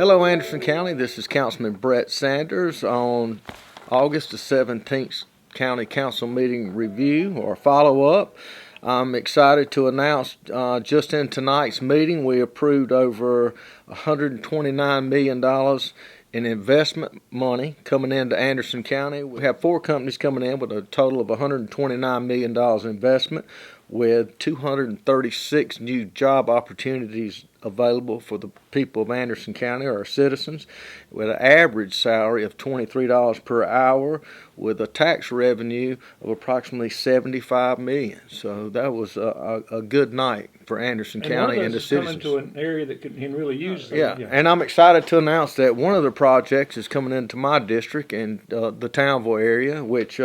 Hello, Anderson County. This is Councilman Brett Sanders on August the 17th County Council meeting review or follow-up. I'm excited to announce just in tonight's meeting we approved over $129 million in investment money coming into Anderson County. We have 4 companies coming in with a total of $129 million investment, with 236 new job opportunities available for the people of Anderson County, our citizens, with an average salary of $23 per hour, with a tax revenue of approximately $75 million. So that was a good night for Anderson County and the citizens. Coming to an area that can really use it. Yeah, and I'm excited to announce that one of the projects is coming into my district in the Townville area, which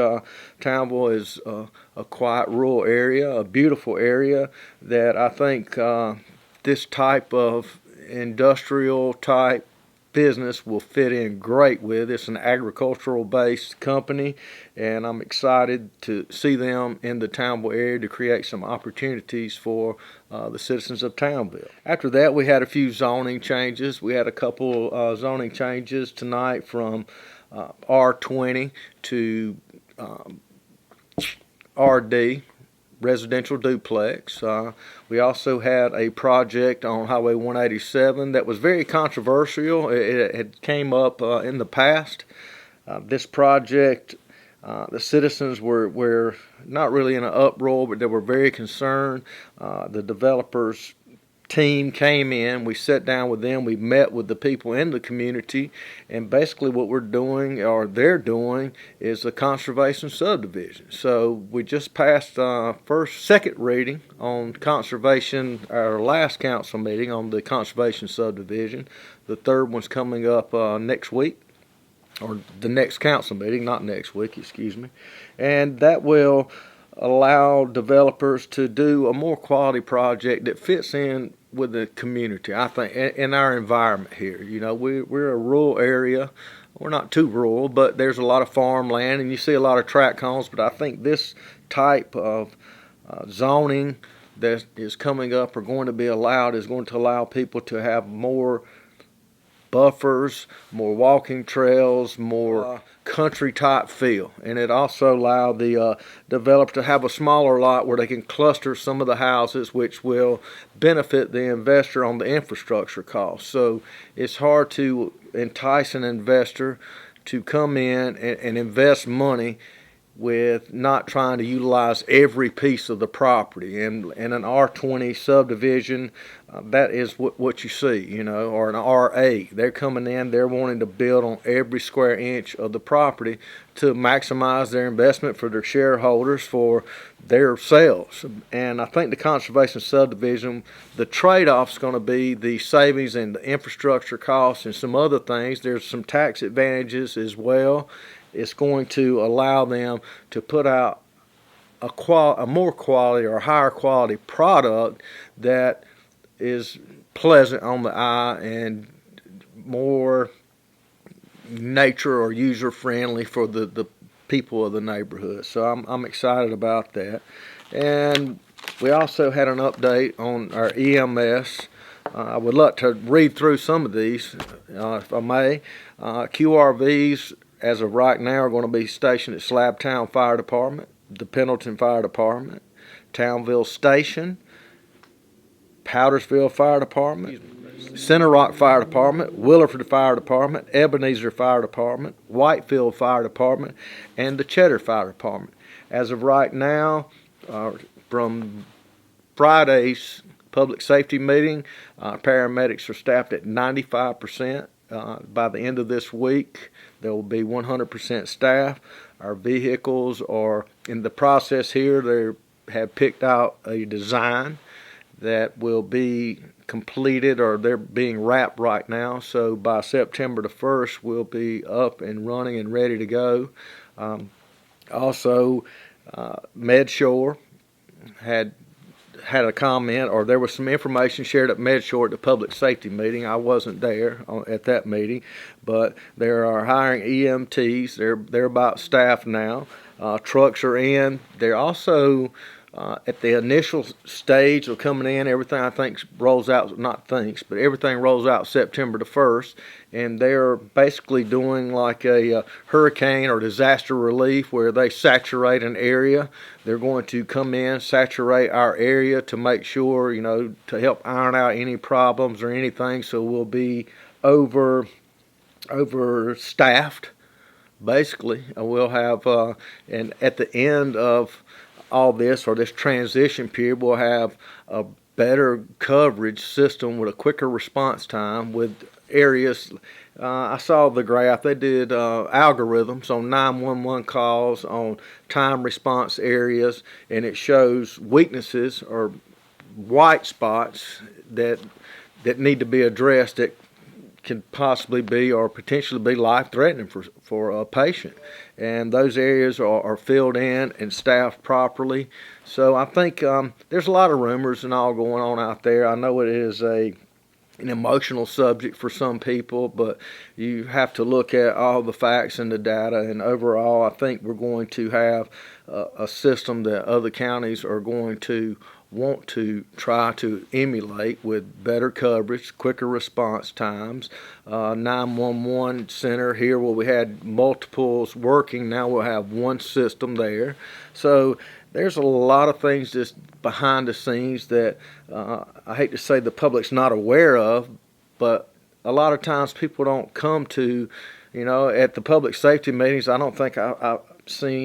Townville is a quiet rural area, a beautiful area that I think this type of industrial type business will fit in great with. It's an agricultural based company, and I'm excited to see them in the Townville area to create some opportunities for the citizens of Townville. After that, we had a few zoning changes. We had a couple zoning changes tonight from R20 to RD, residential duplex. We also had a project on Highway 187 that was very controversial. It had came up in the past. This project, the citizens were not really in an uproar, but they were very concerned. The developers team came in, we sat down with them, we met with the people in the community, and basically what we're doing, or they're doing, is a conservation subdivision. So we just passed second reading on conservation, our last council meeting on the conservation subdivision. The third one's coming up next week, or the next council meeting, not next week, excuse me, and that will allow developers to do a more quality project that fits in with the community. I think in our environment here, you know, we're a rural area. We're not too rural, but there's a lot of farmland, and you see a lot of tract homes. But I think this type of zoning that is coming up or going to be allowed is going to allow people to have more buffers, more walking trails, more country type feel, and it also allowed the developer to have a smaller lot where they can cluster some of the houses, which will benefit the investor on the infrastructure costs. So it's hard to entice an investor to come in and invest money with not trying to utilize every piece of the property. And in an R20 subdivision, that is what you see, you know, or an R8. They're coming in, they're wanting to build on every square inch of the property to maximize their investment for their shareholders, for their sales. And I think the conservation subdivision, the trade-off is going to be the savings and the infrastructure costs and some other things. There's some tax advantages as well. It's going to allow them to put out a more quality or higher quality product that is pleasant on the eye and more nature or user friendly for the people of the neighborhood. So I'm excited about that. And we also had an update on our EMS. I would like to read through some of these, if I may. QRVs, as of right now, are going to be stationed at Slabtown Fire Department, the Pendleton Fire Department, Townville Station, Powdersville Fire Department, Center Rock Fire Department, Williford Fire Department, Ebenezer Fire Department, Whitefield Fire Department, and the Cheddar Fire Department. As of right now, from Friday's public safety meeting, paramedics are staffed at 95%. By the end of this week, there will be 100% staff. Our vehicles are in the process here. They have picked out a design that will be completed, or they're being wrapped right now. So by September the 1st, we'll be up and running and ready to go. Also, MedShore had a comment, or there was some information shared at MedShore at the public safety meeting. I wasn't there at that meeting, but they are hiring EMTs. They're about staffed now. Trucks are in. They're also at the initial stage of coming in, everything I think rolls out, not thinks, but everything rolls out September the 1st, and they're basically doing like a hurricane or disaster relief where they saturate an area. They're going to come in, saturate our area to make sure, to help iron out any problems or anything, so we'll be overstaffed. Basically, we'll have, and at the end of all this, or this transition period, we'll have a better coverage system with a quicker response time with areas. I saw the graph. They did algorithms on 911 calls on time response areas, and it shows weaknesses or white spots that need to be addressed that can possibly be or potentially be life-threatening for a patient. And those areas are filled in and staffed properly. So I think there's a lot of rumors and all going on out there. I know it is an emotional subject for some people, but you have to look at all the facts and the data, and overall I think we're going to have a system that other counties are going to want to try to emulate, with better coverage, quicker response times. 911 center here where we had multiples working, now we'll have one system there. So there's a lot of things just behind the scenes that I hate to say the public's not aware of, but a lot of times people don't come to, at the public safety meetings. I don't think I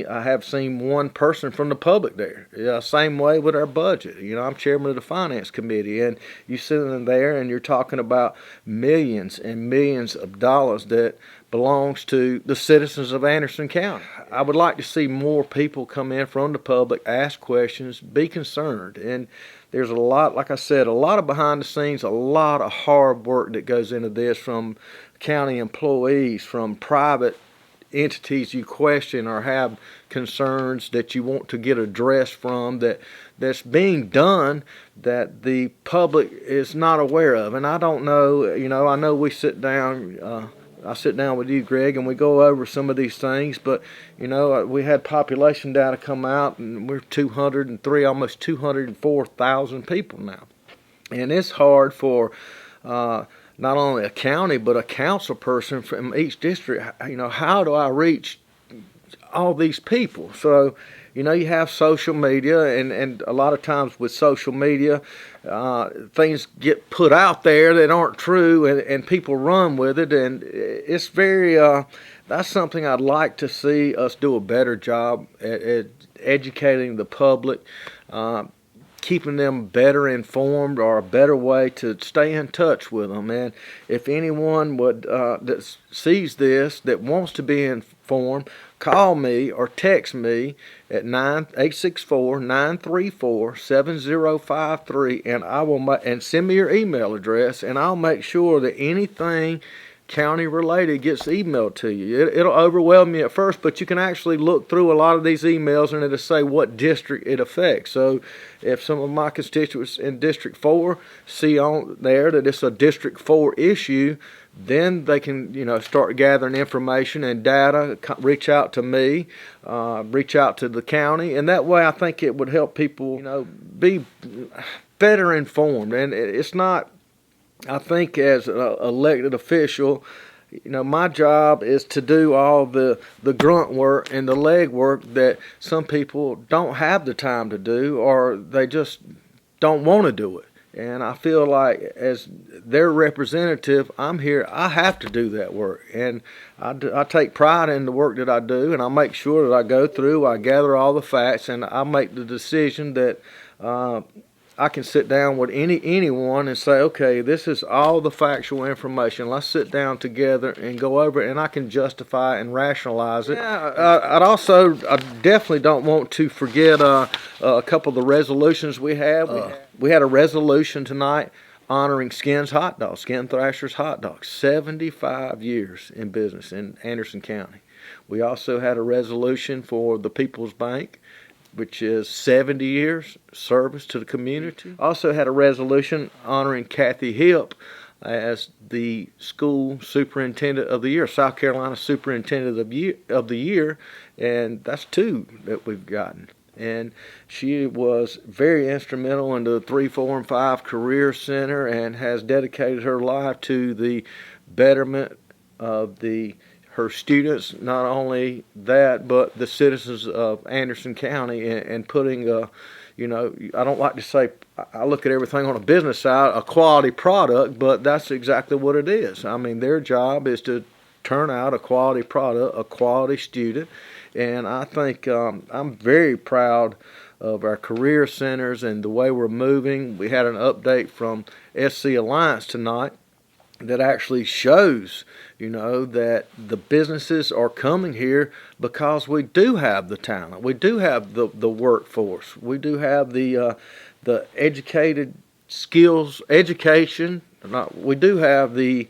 have seen one person from the public there. Yeah, same way with our budget. I'm chairman of the finance committee, and you sit in there and you're talking about millions and millions of dollars that belongs to the citizens of Anderson County. I would like to see more people come in from the public, ask questions, be concerned. And there's a lot, like I said, a lot of behind the scenes, a lot of hard work that goes into this, from county employees, from private entities you question or have concerns that you want to get addressed from, that's being done that the public is not aware of. And I don't know, I know we sit down, I sit down with you, Greg, and we go over some of these things, but we had population data come out, and we're 203, almost 204,000 people now. And it's hard for not only a county but a council person from each district. How do I reach all these people? So you have social media, and a lot of times with social media, things get put out there that aren't true, and people run with it, and it's very that's something I'd like to see us do a better job at educating the public, keeping them better informed, or a better way to stay in touch with them. And if anyone would that sees this, that wants to be informed, call me or text me at 864-934-7053, and I will and send me your email address, and I'll make sure that anything county related gets emailed to you. It'll overwhelm me at first, but you can actually look through a lot of these emails and it'll say what district it affects. So if some of my constituents in District 4 see on there that it's a District 4 issue, then they can start gathering information and data, reach out to me, reach out to the county, and that way I think it would help people be better informed. And it's not, I think, as an elected official, my job is to do all the grunt work and the leg work that some people don't have the time to do, or they just don't want to do it. And I feel like as their representative, I'm here, I have to do that work. And I take pride in the work that I do, and I make sure that I go through, I gather all the facts, and I make the decision that I can sit down with anyone and say, okay, this is all the factual information. Let's sit down together and go over it, and I can justify and rationalize it. I definitely don't want to forget a couple of the resolutions we have. We had a resolution tonight honoring Skin Thrasher's Hot Dogs, 75 years in business in Anderson County. We also had a resolution for the People's Bank, which is 70 years service to the community. Also had a resolution honoring Kathy Hipp as the school superintendent of the year, South Carolina superintendent of the year, and that's 2 that we've gotten. and she was very instrumental in the 3, 4, and 5 Career Center and has dedicated her life to the betterment of her students. Not only that, but the citizens of Anderson County, and putting I don't like to say, I look at everything on a business side, a quality product, but that's exactly what it is. I mean, their job is to turn out a quality product, a quality student, and I think I'm very proud of our career centers and the way we're moving. We had an update from SC Alliance tonight that actually shows, that the businesses are coming here because we do have the talent, we do have the workforce, we do have the educated skills, education. We do have the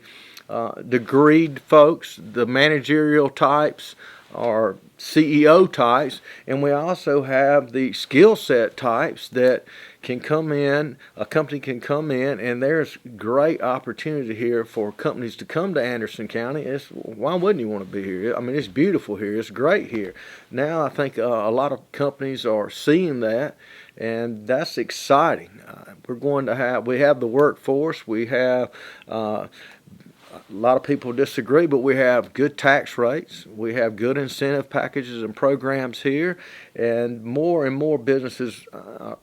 degreed folks, the managerial types, or CEO types, and we also have the skill set types that can come in, a company can come in, and there's great opportunity here for companies to come to Anderson County. Why wouldn't you want to be here? I mean, it's beautiful here. It's great here. Now I think a lot of companies are seeing that, and that's exciting. We have the workforce. We have a lot of people disagree, but we have good tax rates. We have good incentive packages and programs here, and more businesses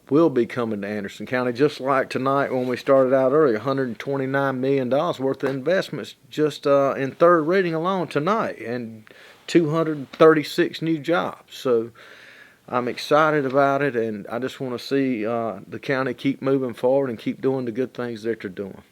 will be coming to Anderson County. Just like tonight when we started out earlier, $129 million worth of investments just in third reading alone tonight, and 236 new jobs. So I'm excited about it, and I just want to see the county keep moving forward and keep doing the good things that they're doing.